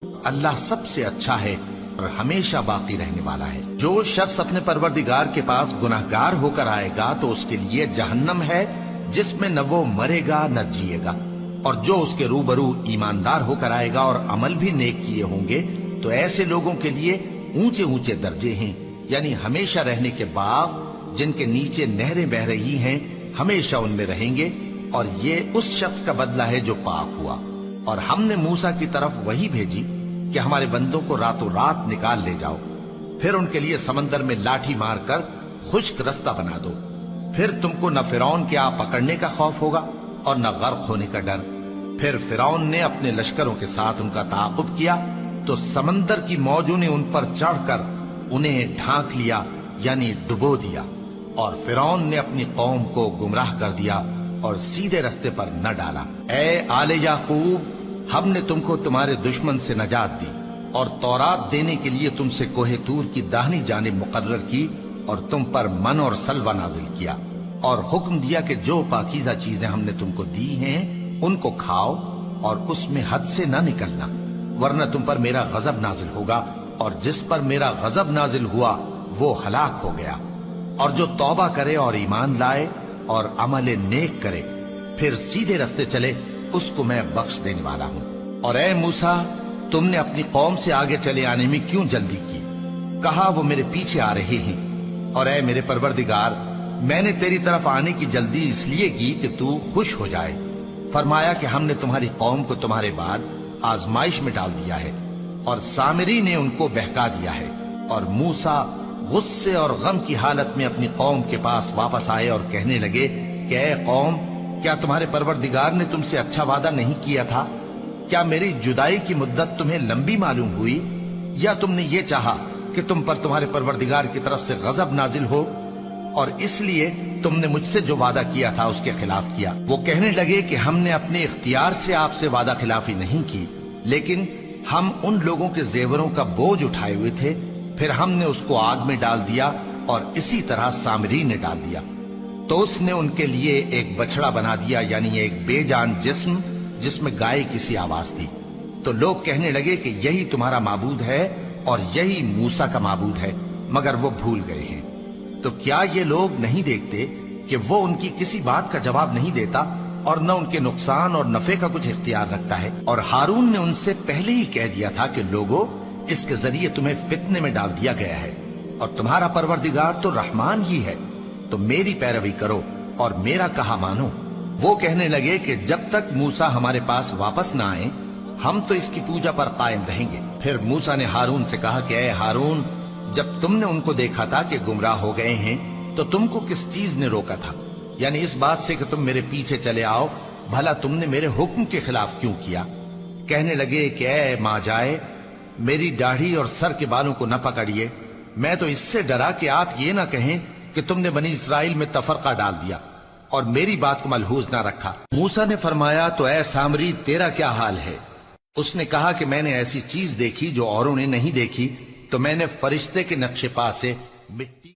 اللہ سب سے اچھا ہے اور ہمیشہ باقی رہنے والا ہے۔ جو شخص اپنے پروردگار کے پاس گناہگار ہو کر آئے گا تو اس کے لیے جہنم ہے جس میں نہ وہ مرے گا نہ جیے گا، اور جو اس کے روبرو ایماندار ہو کر آئے گا اور عمل بھی نیک کیے ہوں گے تو ایسے لوگوں کے لیے اونچے اونچے درجے ہیں، یعنی ہمیشہ رہنے کے باغ جن کے نیچے نہریں بہ رہی ہیں، ہمیشہ ان میں رہیں گے، اور یہ اس شخص کا بدلہ ہے جو پاک ہوا۔ اور ہم نے موسیٰ کی طرف وحی بھیجی کہ ہمارے بندوں کو راتوں رات نکال لے جاؤ، پھر ان کے لیے سمندر میں لاٹھی مار کر خشک رستہ بنا دو، پھر تم کو نہ فرعون کے آ پکڑنے کا خوف ہوگا اور نہ غرق ہونے کا ڈر۔ پھر فرعون نے اپنے لشکروں کے ساتھ ان کا تعاقب کیا تو سمندر کی موجوں نے ان پر چڑھ کر انہیں ڈھانک لیا، یعنی ڈبو دیا، اور فرعون نے اپنی قوم کو گمراہ کر دیا اور سیدھے رستے پر نہ ڈالا۔ اے آل یعقوب، ہم نے تم کو تمہارے دشمن سے نجات دی اور تورات دینے کے لیے تم سے کوہ طور کی داہنی جانب مقرر کی، اور تم پر من اور سلوہ نازل کیا، اور حکم دیا کہ جو پاکیزہ چیزیں ہم نے تم کو دی ہیں ان کو کھاؤ اور اس میں حد سے نہ نکلنا، ورنہ تم پر میرا غضب نازل ہوگا، اور جس پر میرا غضب نازل ہوا وہ ہلاک ہو گیا۔ اور جو توبہ کرے اور ایمان لائے اور عمل نیک کرے پھر سیدھے رستے چلے، اس کو میں بخش دینے والا ہوں۔ اور اے موسیٰ، تم نے اپنی قوم سے آگے چلے آنے میں کیوں جلدی کی؟ کہا وہ میرے پیچھے آ رہے ہیں۔ اور اے میرے پروردگار، میں نے تیری طرف آنے کی جلدی اس لیے کی کہ تو خوش ہو جائے۔ فرمایا کہ ہم نے تمہاری قوم کو تمہارے بعد آزمائش میں ڈال دیا ہے، اور سامری نے ان کو بہکا دیا ہے۔ اور موسیٰ غصے اور غم کی حالت میں اپنی قوم کے پاس واپس آئے اور کہنے لگے کہ اے قوم، کیا تمہارے پروردگار نے تم سے اچھا وعدہ نہیں کیا تھا؟ کیا میری جدائی کی مدت تمہیں لمبی معلوم ہوئی، یا تم نے یہ چاہا کہ تم پر تمہارے پروردگار کی طرف سے غضب نازل ہو، اور اس لیے تم نے مجھ سے جو وعدہ کیا تھا اس کے خلاف کیا؟ وہ کہنے لگے کہ ہم نے اپنے اختیار سے آپ سے وعدہ خلافی نہیں کی، لیکن ہم ان لوگوں کے زیوروں کا بوجھ اٹھائے ہوئے تھے، پھر ہم نے اس کو آگ میں ڈال دیا، اور اسی طرح سامری نے ڈال دیا۔ تو اس نے ان کے لیے ایک بچڑا بنا دیا، یعنی ایک بے جان جسم جس میں گائے کی سی آواز تھی۔ تو لوگ کہنے لگے کہ یہی تمہارا معبود ہے اور یہی موسیٰ کا معبود ہے، مگر وہ بھول گئے ہیں۔ تو کیا یہ لوگ نہیں دیکھتے کہ وہ ان کی کسی بات کا جواب نہیں دیتا اور نہ ان کے نقصان اور نفع کا کچھ اختیار رکھتا ہے؟ اور ہارون نے ان سے پہلے ہی کہہ دیا تھا کہ لوگوں، اس کے ذریعے تمہیں فتنے میں ڈال دیا گیا ہے، اور تمہارا پروردگار تو رحمان ہی ہے، تو میری پیروی کرو اور میرا کہا مانو۔ وہ کہنے لگے کہ جب تک موسیٰ ہمارے پاس واپس نہ آئے ہم تو اس کی پوجا پر قائم رہیں گے۔ پھر موسیٰ نے ہارون سے کہا کہ اے ہارون، جب تم نے ان کو دیکھا تھا کہ گمراہ ہو گئے ہیں تو تم کو کس چیز نے روکا تھا؟ یعنی اس بات سے کہ تم میرے پیچھے چلے آؤ، بھلا تم نے میرے حکم کے خلاف کیوں کیا؟ کہنے لگے کہ اے ماں جائے، میری داڑھی اور سر کے بالوں کو نہ پکڑیے، میں تو اس سے ڈرا کہ آپ یہ نہ کہیں کہ تم نے بنی اسرائیل میں تفرقہ ڈال دیا اور میری بات کو ملحوظ نہ رکھا۔ موسیٰ نے فرمایا تو اے سامری، تیرا کیا حال ہے؟ اس نے کہا کہ میں نے ایسی چیز دیکھی جو اوروں نے نہیں دیکھی، تو میں نے فرشتے کے نقش پا سے مٹی